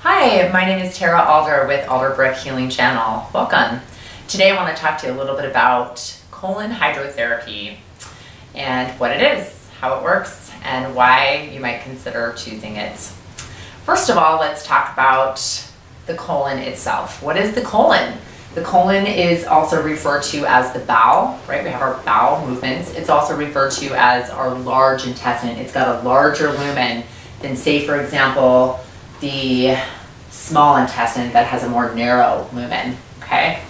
Hi, my name is Tara Alder with Alder Healing Channel. Welcome. Today I want to talk to you a little bit about colon hydrotherapy and what it is, how it works, and why you might consider choosing it. First of all, let's talk about the colon itself. What is the colon? The colon is also referred to as the bowel, right? We have our bowel movements. It's also referred to as our large intestine. It's got a larger lumen than, say, for example, the small intestine that has a more narrow lumen, okay?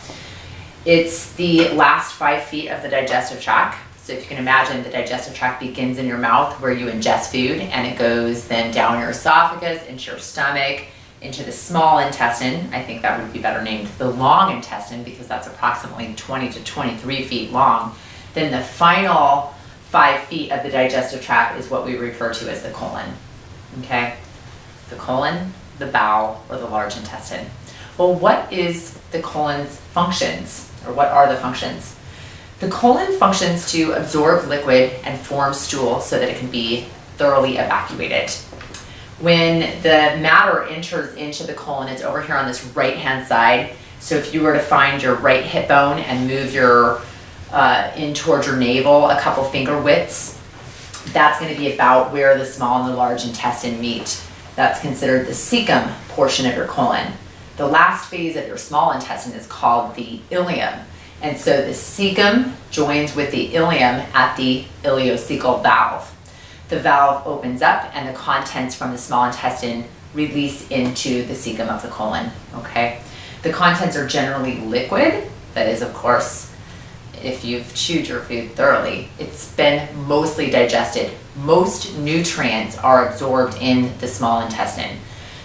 It's the last 5 feet of the digestive tract. So if you can imagine, the digestive tract begins in your mouth where you ingest food, and it goes then down your esophagus, into your stomach, into the small intestine. I think that would be better named the long intestine because that's approximately 20 to 23 feet long. Then the final 5 feet of the digestive tract is what we refer to as the colon, okay? The colon, the bowel, or the large intestine. Well, what is the colon's functions, or what are the functions? The colon functions to absorb liquid and form stool so that it can be thoroughly evacuated. When the matter enters into the colon, it's over here on this right-hand side. So if you were to find your right hip bone and move your in towards your navel a couple finger widths, that's going to be about where the small and the large intestine meet. That's considered the cecum portion of your colon. The last phase of your small intestine is called the ileum. And so the cecum joins with the ileum at the ileocecal valve. The valve opens up and the contents from the small intestine release into the cecum of the colon, okay? The contents are generally liquid. That is, of course, if you've chewed your food thoroughly, it's been mostly digested. Most nutrients are absorbed in the small intestine.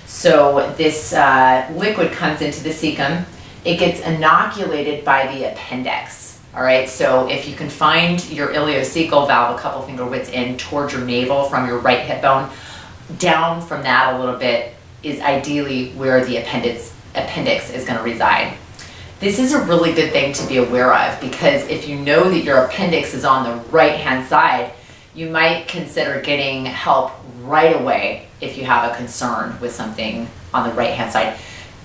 So this liquid comes into the cecum. It gets inoculated by the appendix. All right, so if you can find your ileocecal valve a couple finger widths in towards your navel from your right hip bone, down from that a little bit is ideally where the appendix is going to reside. This is a really good thing to be aware of because if you know that your appendix is on the right-hand side, you might consider getting help right away if you have a concern with something on the right-hand side.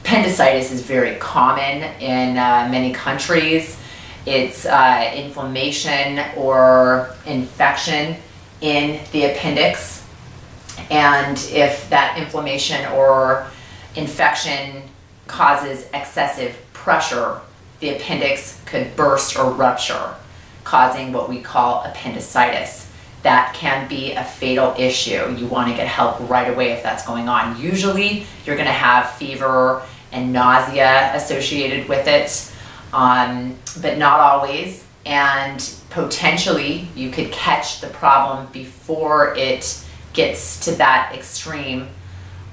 Appendicitis is very common in many countries. It's inflammation or infection in the appendix. And if that inflammation or infection causes excessive pressure, the appendix could burst or rupture, causing what we call appendicitis. That can be a fatal issue. You want to get help right away if that's going on. Usually you're going to have fever and nausea associated with it, but not always. And potentially you could catch the problem before it gets to that extreme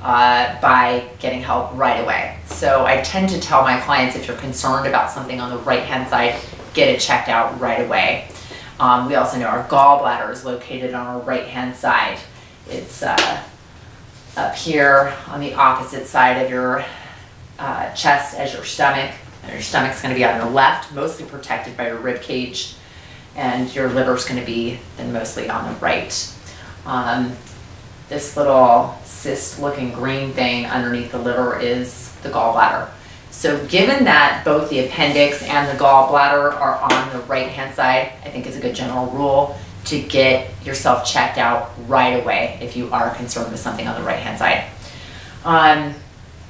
by getting help right away. So I tend to tell my clients, if you're concerned about something on the right-hand side, get it checked out right away. We also know our gallbladder is located on our right-hand side. It's up here on the opposite side of your chest as your stomach. And your stomach's going to be on your left, mostly protected by your rib cage, and your liver's going to be then mostly on the right. This little cyst-looking green thing underneath the liver is the gallbladder. So given that both the appendix and the gallbladder are on the right-hand side, I think it's a good general rule to get yourself checked out right away if you are concerned with something on the right-hand side.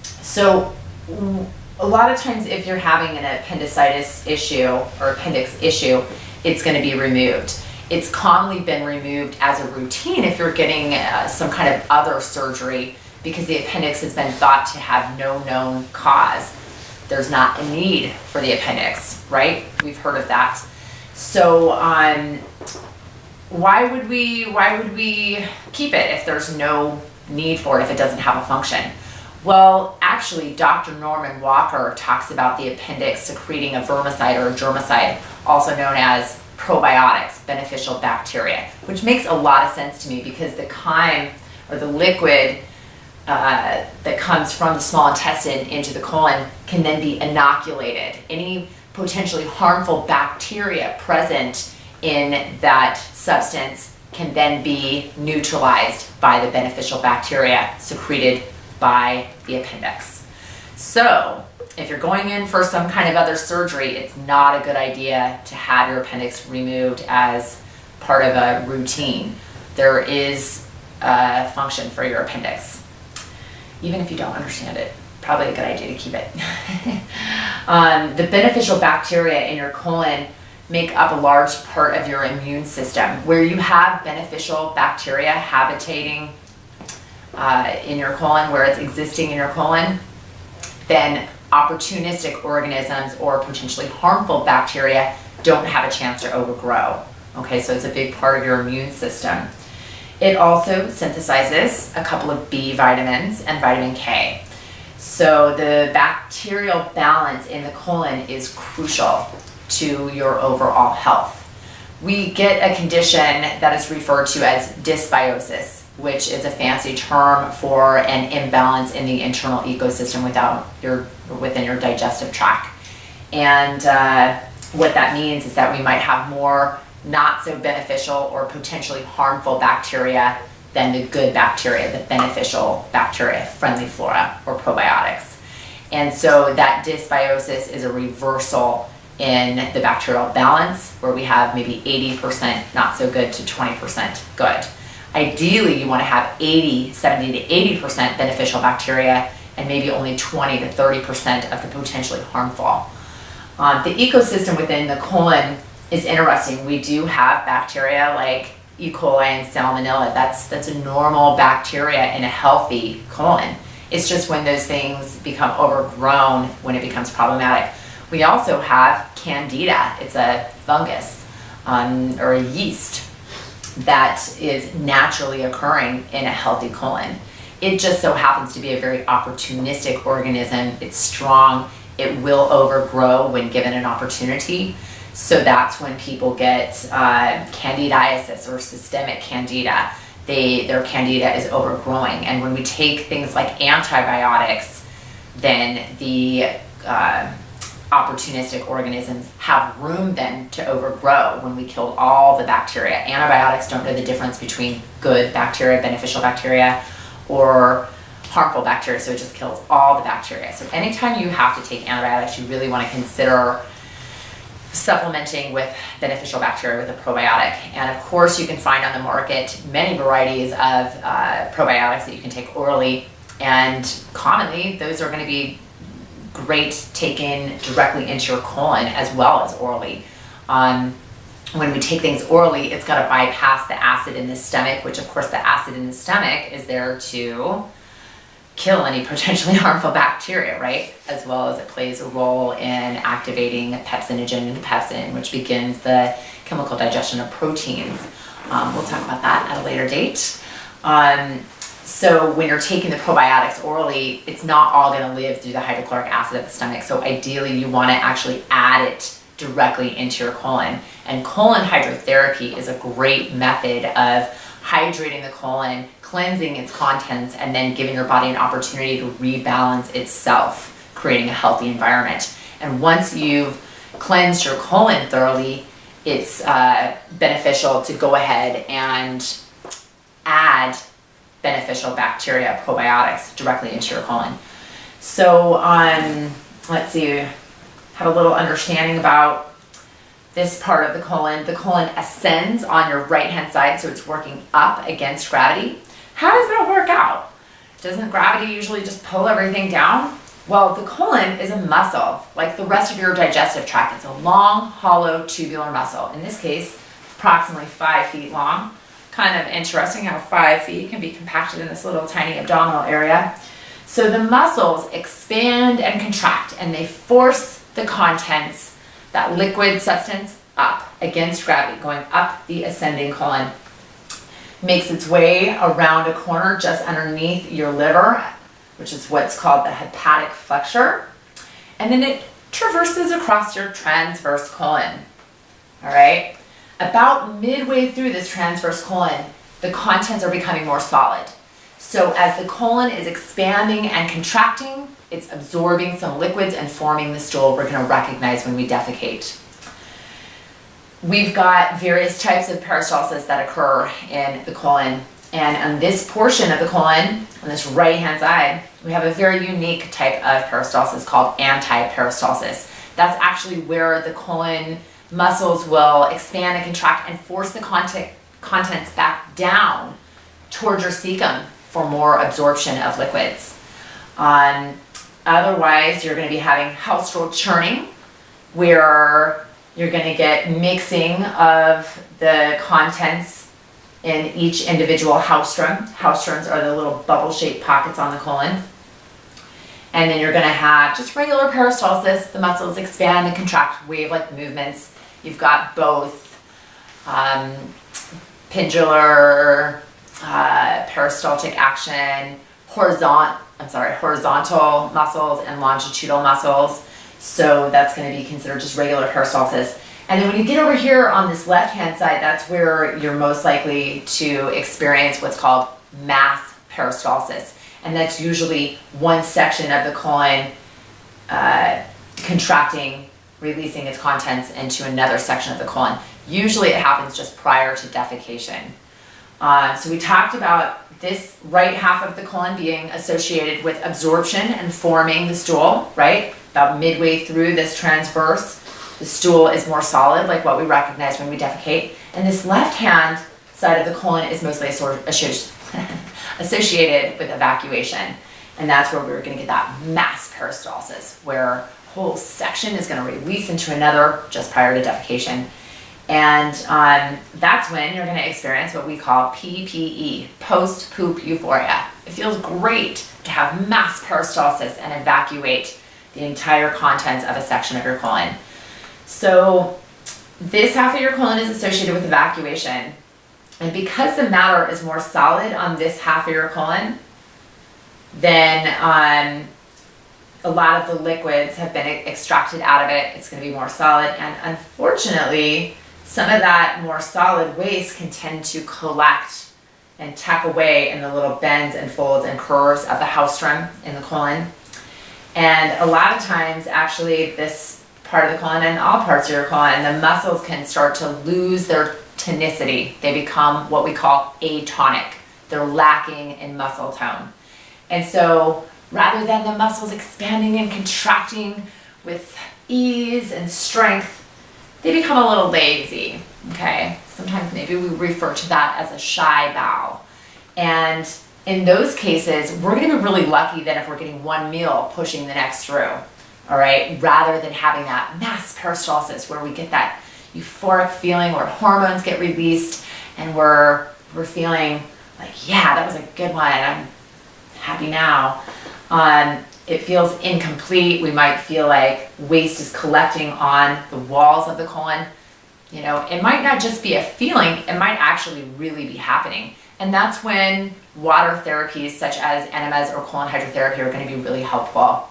So a lot of times if you're having an appendicitis issue or appendix issue, it's going to be removed. It's commonly been removed as a routine if you're getting some kind of other surgery because the appendix has been thought to have no known cause. There's not a need for the appendix, right? We've heard of that. So why would we keep it if there's no need for it, if it doesn't have a function? Well, actually, Dr. Norman Walker talks about the appendix secreting a vermicide or a germicide, also known as probiotics, beneficial bacteria, which makes a lot of sense to me because the chyme or the liquid that comes from the small intestine into the colon can then be inoculated. Any potentially harmful bacteria present in that substance can then be neutralized by the beneficial bacteria secreted by the appendix. So if you're going in for some kind of other surgery, it's not a good idea to have your appendix removed as part of a routine. There is a function for your appendix. Even if you don't understand it, probably a good idea to keep it. The beneficial bacteria in your colon make up a large part of your immune system. Where you have beneficial bacteria habitating in your colon, where it's existing in your colon, then opportunistic organisms or potentially harmful bacteria don't have a chance to overgrow. Okay, so it's a big part of your immune system. It also synthesizes a couple of B vitamins and vitamin K. So the bacterial balance in the colon is crucial to your overall health. We get a condition that is referred to as dysbiosis, which is a fancy term for an imbalance in the internal ecosystem within your digestive tract. And what that means is that we might have more not so beneficial or potentially harmful bacteria than the good bacteria, the beneficial bacteria, friendly flora or probiotics. And so that dysbiosis is a reversal in the bacterial balance, where we have maybe 80% not so good to 20% good. Ideally, you want to have 70 to 80% beneficial bacteria and maybe only 20 to 30% of the potentially harmful. The ecosystem within the colon is interesting. We do have bacteria like E. coli and Salmonella. That's a normal bacteria in a healthy colon. It's just when those things become overgrown, when it becomes problematic. We also have Candida. It's a fungus or a yeast that is naturally occurring in a healthy colon. It just so happens to be a very opportunistic organism. It's strong. It will overgrow when given an opportunity. So that's when people get candidiasis or systemic candida. Their candida is overgrowing. And when we take things like antibiotics, then the opportunistic organisms have room then to overgrow when we kill all the bacteria. Antibiotics don't know the difference between good bacteria, beneficial bacteria, or harmful bacteria, so it just kills all the bacteria. So anytime you have to take antibiotics, you really want to consider supplementing with beneficial bacteria with a probiotic. And of course, you can find on the market many varieties of probiotics that you can take orally, and commonly those are going to be great taken directly into your colon as well as orally. When we take things orally, it's got to bypass the acid in the stomach, which of course the acid in the stomach is there to kill any potentially harmful bacteria, right? As well as it plays a role in activating pepsinogen and pepsin, which begins the chemical digestion of proteins. We'll talk about that at a later date. So when you're taking the probiotics orally, it's not all going to live through the hydrochloric acid of the stomach. So ideally, you want to actually add it directly into your colon. And colon hydrotherapy is a great method of hydrating the colon, cleansing its contents, and then giving your body an opportunity to rebalance itself, creating a healthy environment. And once you've cleansed your colon thoroughly, it's beneficial to go ahead and add beneficial bacteria, probiotics, directly into your colon. So let's see, have a little understanding about this part of the colon. The colon ascends on your right-hand side, so it's working up against gravity. How does that work out? Doesn't gravity usually just pull everything down? Well, the colon is a muscle, like the rest of your digestive tract. It's a long, hollow, tubular muscle. In this case, approximately 5 feet long. Kind of interesting how 5 feet can be compacted in this little tiny abdominal area. So the muscles expand and contract, and they force the contents, that liquid substance, up against gravity, going up the ascending colon. Makes its way around a corner just underneath your liver, which is what's called the hepatic flexure. And then it traverses across your transverse colon. All right? About midway through this transverse colon, the contents are becoming more solid. So as the colon is expanding and contracting, it's absorbing some liquids and forming the stool we're going to recognize when we defecate. We've got various types of peristalsis that occur in the colon, And on this portion of the colon, on this right-hand side, we have a very unique type of peristalsis called anti-peristalsis. That's actually where the colon muscles will expand and contract and force the contents back down towards your cecum for more absorption of liquids. Otherwise, you're going to be having haustral churning, where you're going to get mixing of the contents in each individual haustrum. Haustrums are the little bubble-shaped pockets on the colon. And then you're going to have just regular peristalsis. The muscles expand and contract, wave-like movements. You've got both pendular, peristaltic action, horizontal muscles and longitudinal muscles. So that's going to be considered just regular peristalsis. And then when you get over here on this left-hand side, that's where you're most likely to experience what's called mass peristalsis. And that's usually one section of the colon contracting, releasing its contents into another section of the colon. Usually it happens just prior to defecation. So we talked about this right half of the colon being associated with absorption and forming the stool, right? About midway through this transverse, the stool is more solid, like what we recognize when we defecate. And this left-hand side of the colon is mostly associated with evacuation. And that's where we're going to get that mass peristalsis, where a whole section is going to release into another just prior to defecation. And that's when you're going to experience what we call PPE, post-poop euphoria. It feels great to have mass peristalsis and evacuate the entire contents of a section of your colon. So this half of your colon is associated with evacuation. And because the matter is more solid on this half of your colon, then a lot of the liquids have been extracted out of it. It's going to be more solid. And unfortunately, some of that more solid waste can tend to collect and tuck away in the little bends and folds and curves of the haustrum in the colon. And a lot of times, actually, this part of the colon and all parts of your colon, the muscles can start to lose their tonicity. They become what we call atonic. They're lacking in muscle tone. And so rather than the muscles expanding and contracting with ease and strength, they become a little lazy, okay? Sometimes maybe we refer to that as a shy bowel. And in those cases, we're gonna be really lucky that if we're getting one meal pushing the next through, all right? Rather than having that mass peristalsis where we get that euphoric feeling where hormones get released and we're feeling like, yeah, that was a good one, I'm happy now. It feels incomplete. We might feel like waste is collecting on the walls of the colon. You know, it might not just be a feeling, it might actually really be happening. And that's when water therapies such as enemas or colon hydrotherapy are going to be really helpful.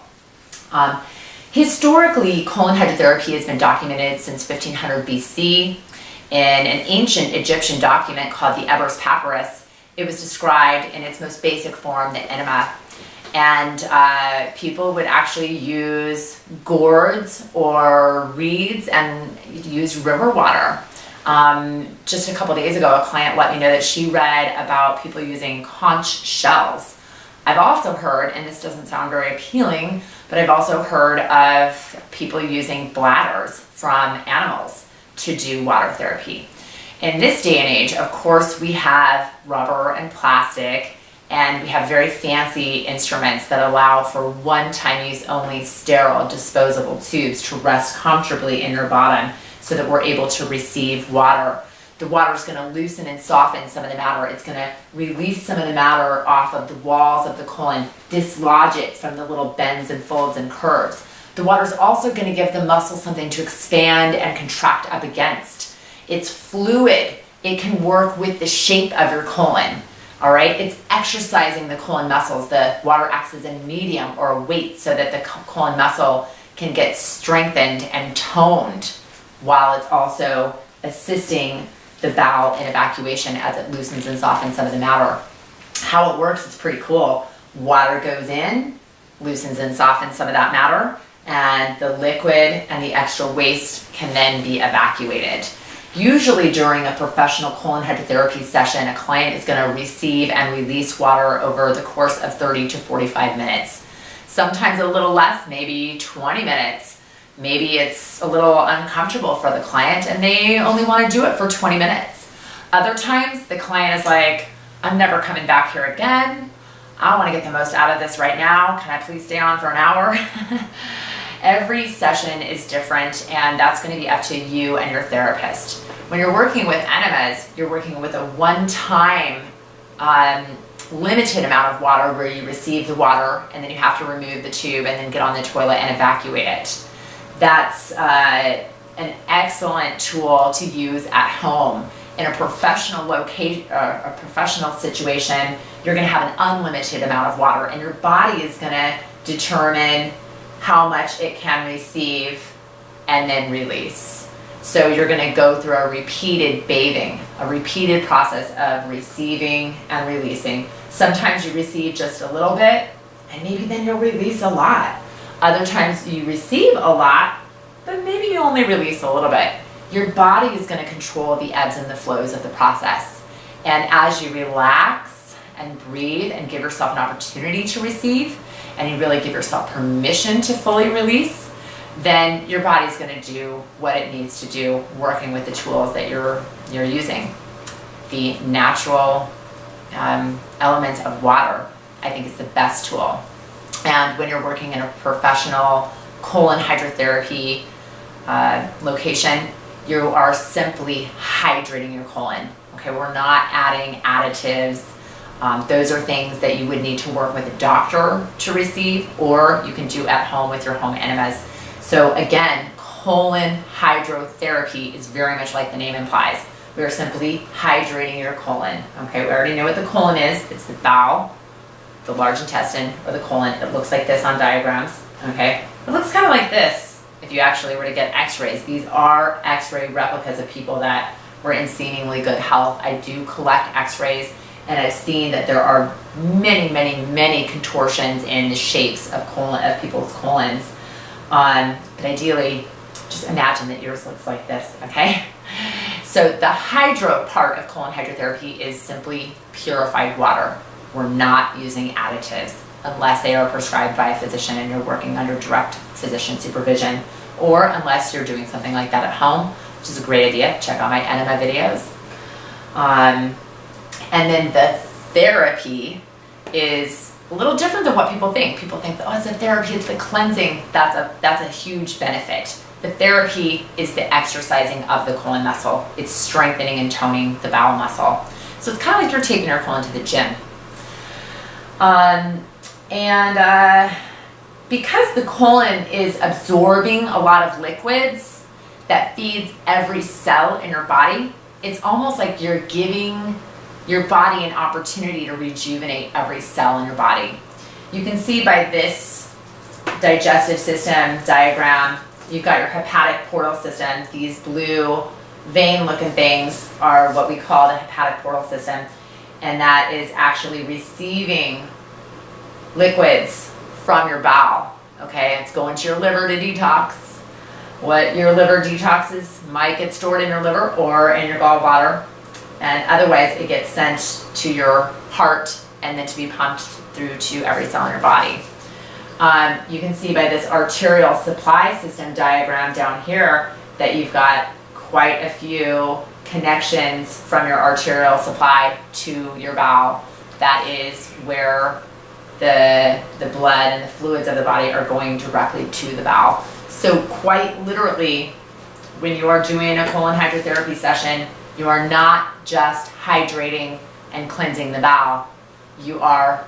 Historically, colon hydrotherapy has been documented since 1500 BC. In an ancient Egyptian document called the Ebers Papyrus, it was described in its most basic form, the enema. And people would actually use gourds or reeds and use river water. Just a couple days ago, a client let me know that she read about people using conch shells. I've also heard, and this doesn't sound very appealing, but I've also heard of people using bladders from animals to do water therapy. In this day and age, of course, we have rubber and plastic, and we have very fancy instruments that allow for one-time use only sterile disposable tubes to rest comfortably in your bottom so that we're able to receive water. The water is going to loosen and soften some of the matter. It's going to release some of the matter off of the walls of the colon, dislodge it from the little bends and folds and curves. The water is also going to give the muscle something to expand and contract up against. It's fluid. It can work with the shape of your colon. All right, it's exercising the colon muscles. The water acts as a medium or a weight so that the colon muscle can get strengthened and toned while it's also assisting the bowel in evacuation as it loosens and softens some of the matter. How it works is pretty cool. Water goes in, loosens and softens some of that matter, and the liquid and the extra waste can then be evacuated. Usually during a professional colon hydrotherapy session, a client is going to receive and release water over the course of 30 to 45 minutes. Sometimes a little less, maybe 20 minutes. Maybe it's a little uncomfortable for the client and they only want to do it for 20 minutes. Other times the client is like, I'm never coming back here again. I want to get the most out of this right now. Can I please stay on for an hour? Every session is different, and that's going to be up to you and your therapist. When you're working with enemas, you're working with a one-time limited amount of water where you receive the water and then you have to remove the tube and then get on the toilet and evacuate it. That's an excellent tool to use at home. In a professional location, a professional situation, you're going to have an unlimited amount of water, and your body is going to determine how much it can receive and then release. So you're going to go through a repeated bathing, a repeated process of receiving and releasing. Sometimes you receive just a little bit, and maybe then you'll release a lot. Other times you receive a lot, but maybe you only release a little bit. Your body is going to control the ebbs and the flows of the process. And as you relax and breathe and give yourself an opportunity to receive, and you really give yourself permission to fully release, then your body's going to do what it needs to do, working with the tools that you're using. The natural element of water, I think, is the best tool. And when you're working in a professional colon hydrotherapy location, you are simply hydrating your colon. Okay, we're not adding additives. Those are things that you would need to work with a doctor to receive, or you can do at home with your home enemas. So again, colon hydrotherapy is very much like the name implies. We are simply hydrating your colon. Okay, we already know what the colon is. It's the bowel, the large intestine, or the colon. It looks like this on diagrams. Okay, it looks kind of like this if you actually were to get x-rays. These are x-ray replicas of people that were in seemingly good health. I do collect x-rays, and I've seen that there are many, many, many contortions in the shapes of people's colons. But ideally, just imagine that yours looks like this, okay? So the hydro part of colon hydrotherapy is simply purified water. We're not using additives unless they are prescribed by a physician and you're working under direct physician supervision, or unless you're doing something like that at home, which is a great idea. Check out my enema videos. And then the therapy is a little different than what people think. People think, oh, it's a therapy, it's the cleansing. That's a huge benefit. The therapy is the exercising of the colon muscle. It's strengthening and toning the bowel muscle. So it's kind of like you're taking your colon to the gym. Because the colon is absorbing a lot of liquids that feeds every cell in your body, it's almost like you're giving your body an opportunity to rejuvenate every cell in your body. You can see by this digestive system diagram, you've got your hepatic portal system. These blue vein-looking things are what we call the hepatic portal system, and that is actually receiving liquids from your bowel. Okay, it's going to your liver to detox. What your liver detoxes might get stored in your liver or in your gallbladder, and otherwise it gets sent to your heart and then to be pumped through to every cell in your body. You can see by this arterial supply system diagram down here that you've got quite a few connections from your arterial supply to your bowel. That is where the blood and the fluids of the body are going directly to the bowel. So quite literally, when you are doing a colon hydrotherapy session, you are not just hydrating and cleansing the bowel. You are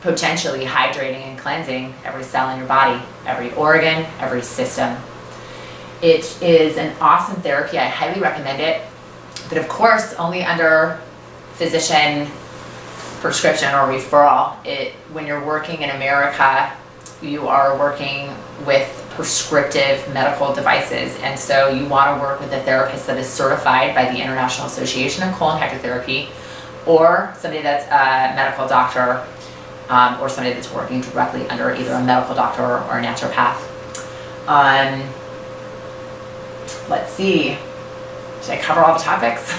potentially hydrating and cleansing every cell in your body, every organ, every system. It is an awesome therapy. I highly recommend it. But of course, only under physician prescription or referral. When you're working in America, you are working with prescriptive medical devices, and so you want to work with a therapist that is certified by the International Association of Colon Hydrotherapy, or somebody that's a medical doctor, or somebody that's working directly under either a medical doctor or a naturopath. Let's see. Did I cover all the topics?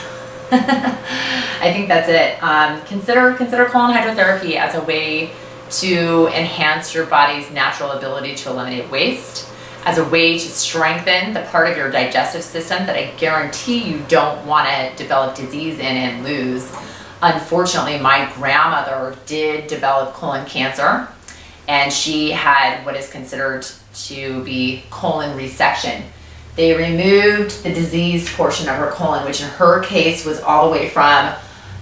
I think that's it. Consider colon hydrotherapy as a way to enhance your body's natural ability to eliminate waste, as a way to strengthen the part of your digestive system that I guarantee you don't want to develop disease in and lose. Unfortunately, my grandmother did develop colon cancer, and she had what is considered to be colon resection. They removed the diseased portion of her colon, which in her case was all the way from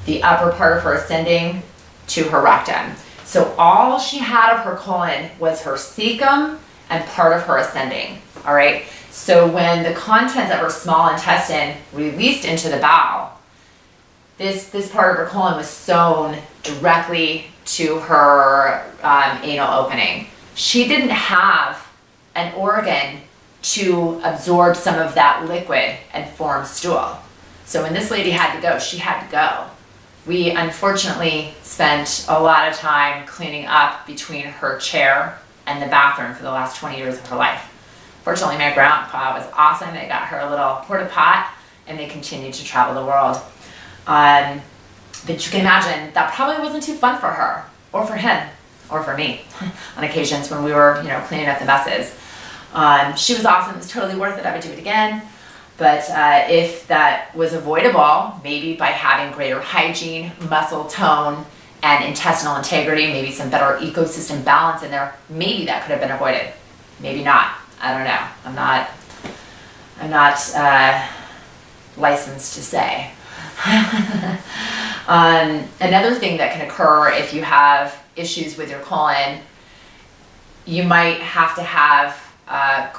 the upper part of her ascending to her rectum. So all she had of her colon was her cecum and part of her ascending, all right? So when the contents of her small intestine released into the bowel, this part of her colon was sewn directly to her anal opening. She didn't have an organ to absorb some of that liquid and form stool. So when this lady had to go, she had to go. We unfortunately spent a lot of time cleaning up between her chair and the bathroom for the last 20 years of her life. Fortunately, my grandpa was awesome. They got her a little porta pot and they continued to travel the world. But you can imagine that probably wasn't too fun for her or for him or for me on occasions when we were, cleaning up the messes. She was awesome. It was totally worth it. I would do it again. But if that was avoidable, maybe by having greater hygiene, muscle tone, and intestinal integrity, maybe some better ecosystem balance in there, maybe that could have been avoided. Maybe not. I don't know. I'm not licensed to say. Another thing that can occur if you have issues with your colon, you might have to have a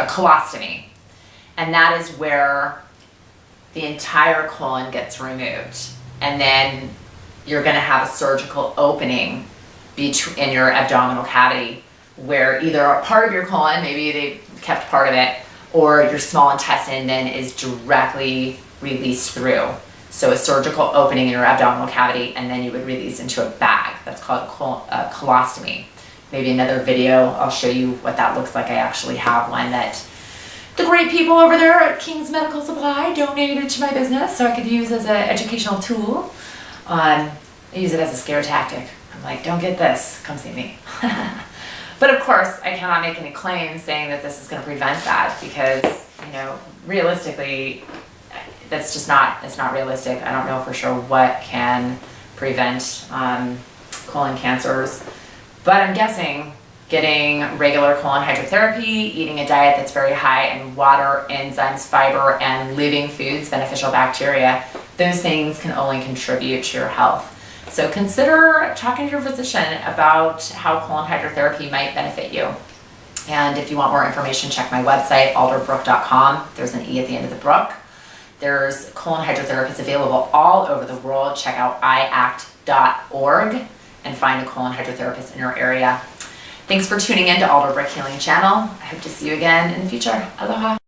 colostomy. And that is where the entire colon gets removed. And then you're going to have a surgical opening in your abdominal cavity where either a part of your colon, maybe they kept part of it, or your small intestine then is directly released through. So a surgical opening in your abdominal cavity, and then you would release into a bag. That's called a colostomy. Maybe another video, I'll show you what that looks like. I actually have one that the great people over there at King's Medical Supply donated to my business so I could use as an educational tool. I use it as a scare tactic. I'm like, don't get this, come see me. But of course, I cannot make any claims saying that this is going to prevent that because, realistically, that's just not, it's not realistic. I don't know for sure what can prevent colon cancers, but I'm guessing getting regular colon hydrotherapy, eating a diet that's very high in water, enzymes, fiber, and living foods, beneficial bacteria, those things can only contribute to your health. So consider talking to your physician about how colon hydrotherapy might benefit you. And if you want more information, check my website, alderbrook.com. There's an E at the end of the brook. There's colon hydrotherapies available all over the world. Check out iact.org and find a colon hydrotherapist in your area. Thanks for tuning in to Alder Brook Healing Channel. I hope to see you again in the future. Aloha.